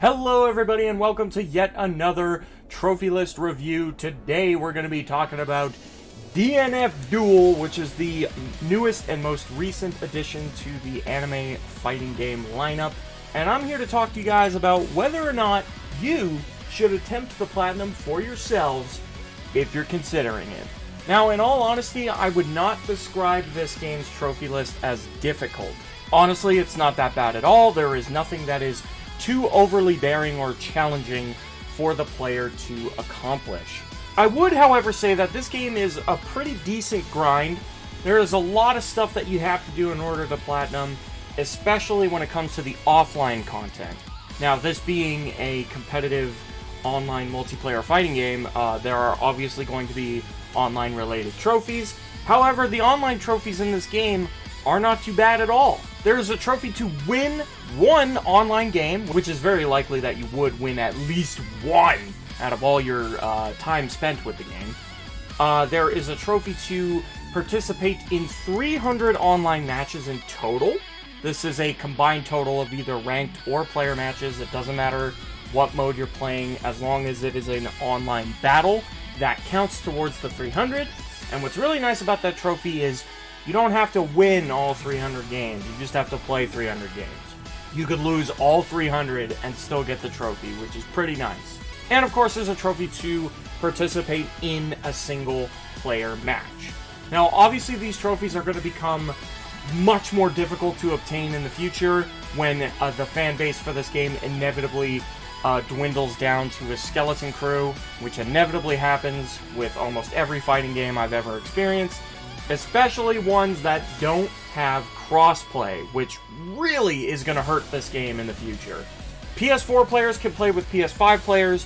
Hello everybody and welcome to yet another trophy list review. Today we're going to be talking about DNF Duel, which is the newest and most recent addition to the anime fighting game lineup. And I'm here to talk to you guys about whether or not you should attempt the platinum for yourselves if you're considering it. Now, in all honesty, I would not describe this game's trophy list as difficult. Honestly, it's not that bad at all. There is nothing that is too overly daring or challenging for the player to accomplish. I would, however, say that this game is a pretty decent grind. There is a lot of stuff that you have to do in order to platinum, especially when it comes to the offline content. Now, this being a competitive online multiplayer fighting game, there are obviously going to be online related trophies. However, the online trophies in this game are not too bad at all. There is a trophy to win one online game, which is very likely that you would win at least one out of all your time spent with the game. There is a trophy to participate in 300 online matches in total. This is a combined total of either ranked or player matches. It doesn't matter what mode you're playing, as long as it is an online battle. That counts towards the 300. And what's really nice about that trophy is you don't have to win all 300 games. You just have to play 300 games. You could lose all 300 and still get the trophy, which is pretty nice. And of course, there's a trophy to participate in a single player match. Now, obviously, these trophies are going to become much more difficult to obtain in the future when the fan base for this game inevitably dwindles down to a skeleton crew, which inevitably happens with almost every fighting game I've ever experienced, especially ones that don't have crossplay, which really is going to hurt this game in the future. PS4 players can play with PS5 players,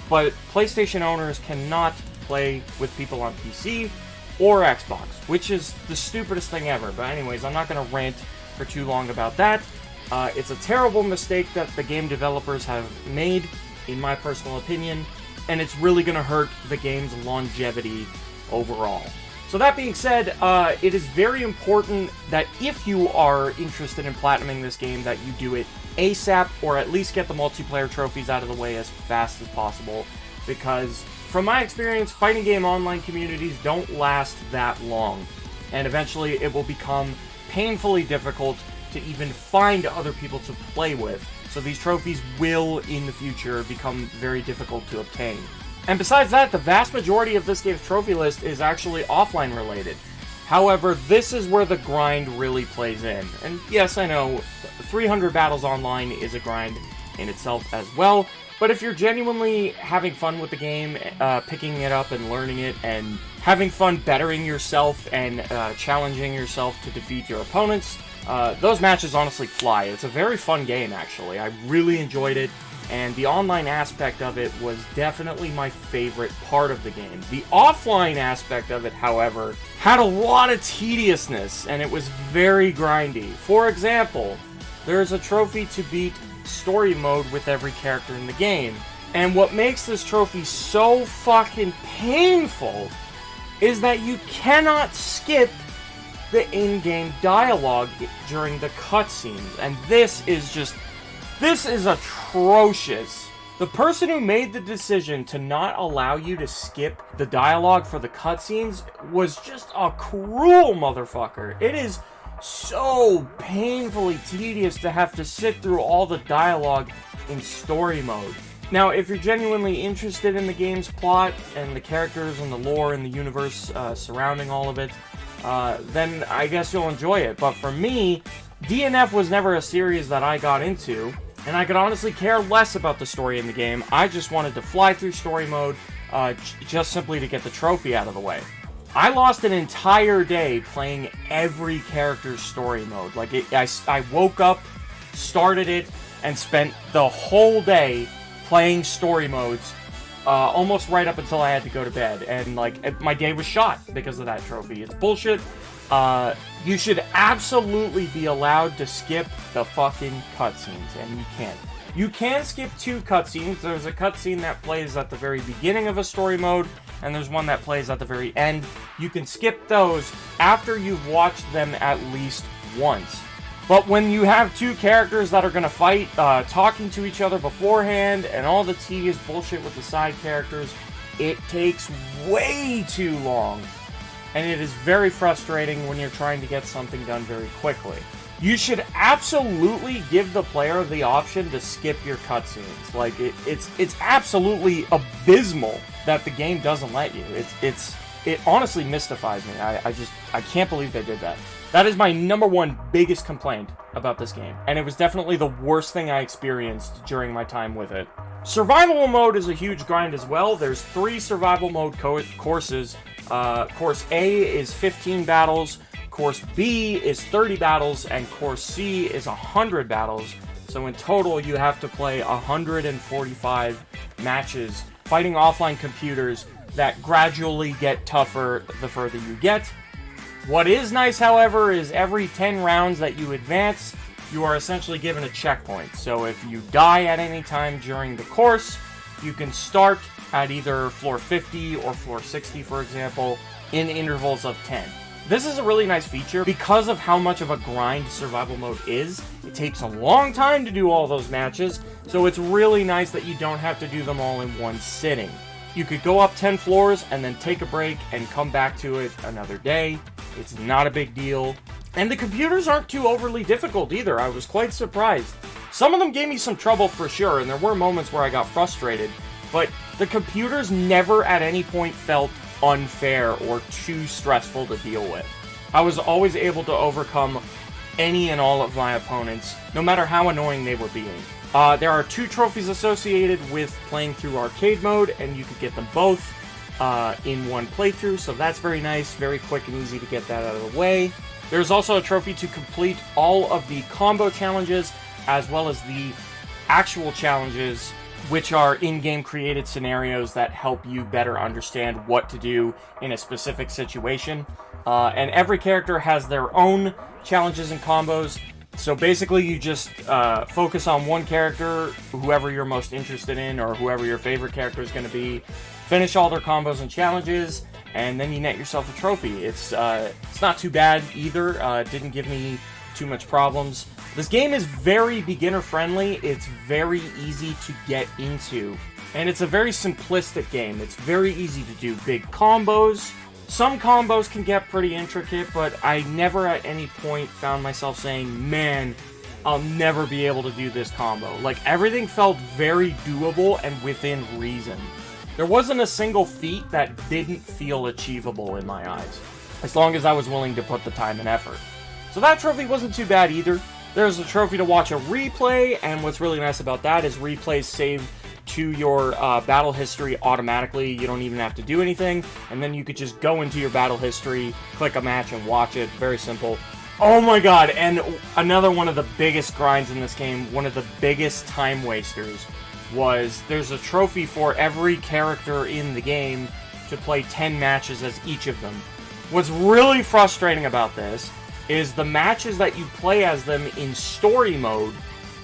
but PlayStation owners cannot play with people on PC or Xbox, which is the stupidest thing ever. But anyways, I'm not going to rant for too long about that. It's a terrible mistake that the game developers have made, in my personal opinion, and it's really going to hurt the game's longevity overall. So that being said, it is very important that if you are interested in platinuming this game, that you do it ASAP, or at least get the multiplayer trophies out of the way as fast as possible, because from my experience, fighting game online communities don't last that long, and eventually it will become painfully difficult to even find other people to play with, so these trophies will, in the future, become very difficult to obtain. And besides that, the vast majority of this game's trophy list is actually offline related. However, this is where the grind really plays in. And yes, I know, 300 battles online is a grind in itself as well, but if you're genuinely having fun with the game, picking it up and learning it, and having fun bettering yourself and challenging yourself to defeat your opponents, those matches honestly fly. It's a very fun game, actually. I really enjoyed it. And the online aspect of it was definitely my favorite part of the game. The offline aspect of it, however, had a lot of tediousness, and it was very grindy. For example, there's a trophy to beat story mode with every character in the game. And what makes this trophy so fucking painful is that you cannot skip the in-game dialogue during the cutscenes. And this is atrocious. The person who made the decision to not allow you to skip the dialogue for the cutscenes was just a cruel motherfucker. It is so painfully tedious to have to sit through all the dialogue in story mode. Now, if you're genuinely interested in the game's plot and the characters and the lore and the universe surrounding all of it, then I guess you'll enjoy it. But for me, DNF was never a series that I got into, and I could honestly care less about the story in the game. I just wanted to fly through story mode, just simply to get the trophy out of the way. I lost an entire day playing every character's story mode. Like, I woke up, started it, and spent the whole day playing story modes, almost right up until I had to go to bed. And, like, my day was shot because of that trophy. It's bullshit. You should absolutely be allowed to skip the fucking cutscenes, and you can't. You can skip two cutscenes. There's a cutscene that plays at the very beginning of a story mode, and there's one that plays at the very end. You can skip those after you've watched them at least once. But when you have two characters that are going to fight, talking to each other beforehand, and all the tedious bullshit with the side characters, it takes way too long. And it is very frustrating when you're trying to get something done very quickly. You should absolutely give the player the option to skip your cutscenes. Like, it's absolutely abysmal that the game doesn't let you. It honestly mystifies me. I can't believe they did that. That is my #1 biggest complaint about this game, and it was definitely the worst thing I experienced during my time with it. Survival mode is a huge grind as well. There's 3 survival mode courses. Course A is 15 battles, Course B is 30 battles, and Course C is 100 battles. So in total, you have to play 145 matches, fighting offline computers that gradually get tougher the further you get. What is nice, however, is every 10 rounds that you advance, you are essentially given a checkpoint. So if you die at any time during the course, you can start at either floor 50 or floor 60, for example, in intervals of 10. This is a really nice feature because of how much of a grind survival mode is. It takes a long time to do all those matches, so it's really nice that you don't have to do them all in one sitting. You could go up 10 floors and then take a break and come back to it another day. It's not a big deal. And the computers aren't too overly difficult either. I was quite surprised. Some of them gave me some trouble for sure, and there were moments where I got frustrated, but the computers never at any point felt unfair or too stressful to deal with. I was always able to overcome any and all of my opponents, no matter how annoying they were being. There are 2 trophies associated with playing through arcade mode, and you could get them both in one playthrough, so that's very nice, very quick and easy to get that out of the way. There's also a trophy to complete all of the combo challenges, as well as the actual challenges, which are in-game created scenarios that help you better understand what to do in a specific situation. And every character has their own challenges and combos. So basically you just focus on one character, whoever you're most interested in, or whoever your favorite character is going to be, finish all their combos and challenges, and then you net yourself a trophy. It's not too bad either. It didn't give me too much problems. This game is very beginner friendly. It's very easy to get into, and it's a very simplistic game. It's very easy to do big combos. Some combos can get pretty intricate, but I never at any point found myself saying, man, I'll never be able to do this combo. Like, everything felt very doable and within reason. There wasn't a single feat that didn't feel achievable in my eyes, as long as I was willing to put the time and effort. So that trophy wasn't too bad either. There's a trophy to watch a replay, and what's really nice about that is replays save to your battle history automatically. You don't even have to do anything, and then you could just go into your battle history, click a match, and watch it. Very simple. Oh my god, and another one of the biggest grinds in this game, one of the biggest time wasters, was there's a trophy for every character in the game to play 10 matches as each of them. What's really frustrating about this is the matches that you play as them in story mode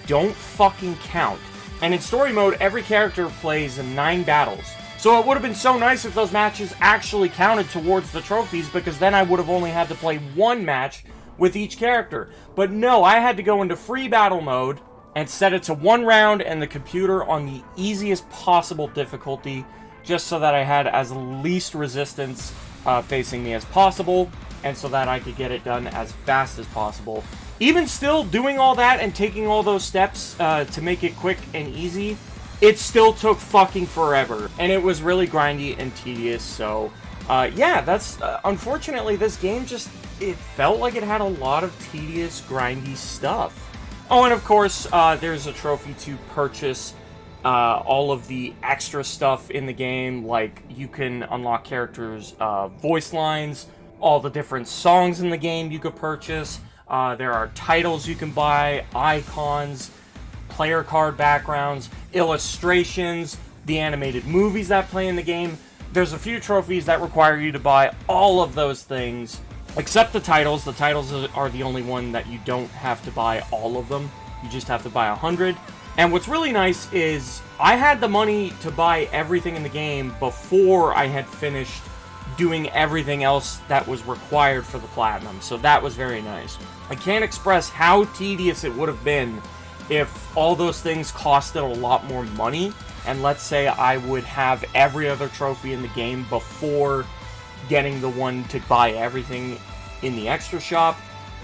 don't fucking count. And in story mode, every character plays 9 battles. So it would have been so nice if those matches actually counted towards the trophies, because then I would have only had to play 1 match with each character. But no, I had to go into free battle mode and set it to 1 round and the computer on the easiest possible difficulty, just so that I had as least resistance facing me as possible, and so that I could get it done as fast as possible. Even still, doing all that and taking all those steps to make it quick and easy, it still took fucking forever. And it was really grindy and tedious, so yeah, that's... unfortunately, this game just... it felt like it had a lot of tedious, grindy stuff. Oh, and of course, there's a trophy to purchase all of the extra stuff in the game, like you can unlock characters' voice lines, all the different songs in the game you could purchase. There are titles you can buy, icons, player card backgrounds, illustrations, the animated movies that play in the game. There's a few trophies that require you to buy all of those things, except the titles. The titles are the only one that you don't have to buy all of them. You just have to buy 100. And what's really nice is I had the money to buy everything in the game before I had finished doing everything else that was required for the platinum. So that was very nice. I can't express how tedious it would have been if all those things costed a lot more money, and let's say I would have every other trophy in the game before getting the one to buy everything in the extra shop.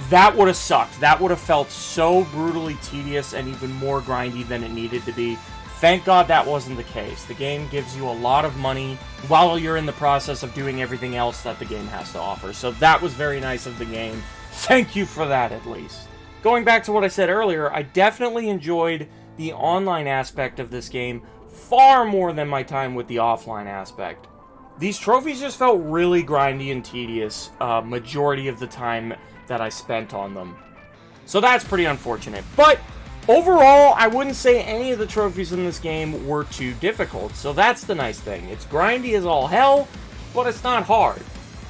That would have sucked. That would have felt so brutally tedious and even more grindy than it needed to be. Thank God that wasn't the case. The game gives you a lot of money while you're in the process of doing everything else that the game has to offer. So that was very nice of the game. Thank you for that, at least. Going back to what I said earlier, I definitely enjoyed the online aspect of this game far more than my time with the offline aspect. These trophies just felt really grindy and tedious majority of the time that I spent on them. So that's pretty unfortunate. But overall, I wouldn't say any of the trophies in this game were too difficult. So that's the nice thing. It's grindy as all hell, but it's not hard.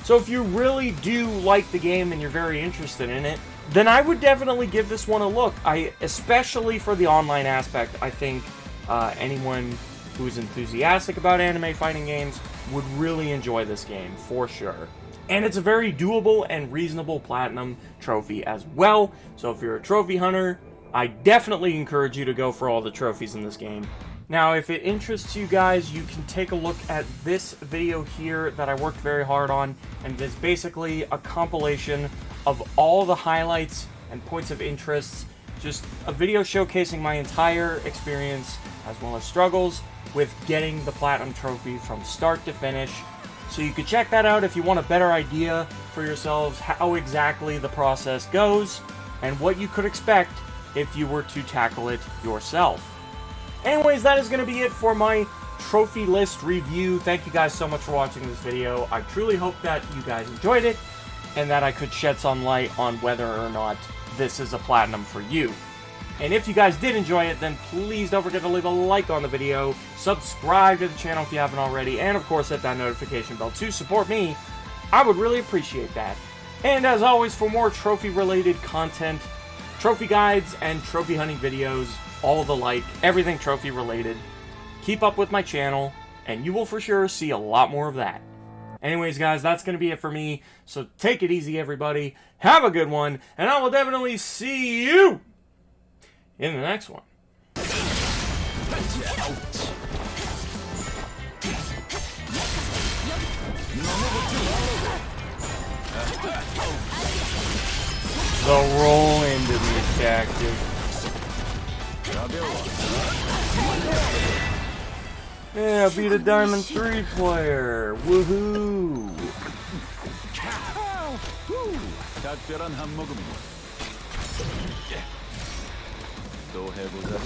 So if you really do like the game and you're very interested in it, then I would definitely give this one a look. Especially for the online aspect, I think anyone who's enthusiastic about anime fighting games would really enjoy this game, for sure. And it's a very doable and reasonable platinum trophy as well. So if you're a trophy hunter, I definitely encourage you to go for all the trophies in this game. Now, if it interests you guys, you can take a look at this video here that I worked very hard on, and it's basically a compilation of all the highlights and points of interest, just a video showcasing my entire experience as well as struggles with getting the platinum trophy from start to finish. So you can check that out if you want a better idea for yourselves how exactly the process goes and what you could expect if you were to tackle it yourself. Anyways, that is going to be it for my trophy list review. Thank you guys so much for watching this video. I truly hope that you guys enjoyed it and that I could shed some light on whether or not this is a platinum for you. And if you guys did enjoy it, then please don't forget to leave a like on the video, subscribe to the channel if you haven't already, and of course hit that notification bell to support me. I would really appreciate that. And as always, for more trophy-related content, trophy guides and trophy hunting videos, all the like, everything trophy-related, keep up with my channel, and you will for sure see a lot more of that. Anyways, guys, that's going to be it for me, so take it easy, everybody. Have a good one, and I will definitely see you in the next one. The roll into the objective. Yeah, beat a Diamond 3 player. Woohoo! 특별한 한몫입니다. 또 해보자고?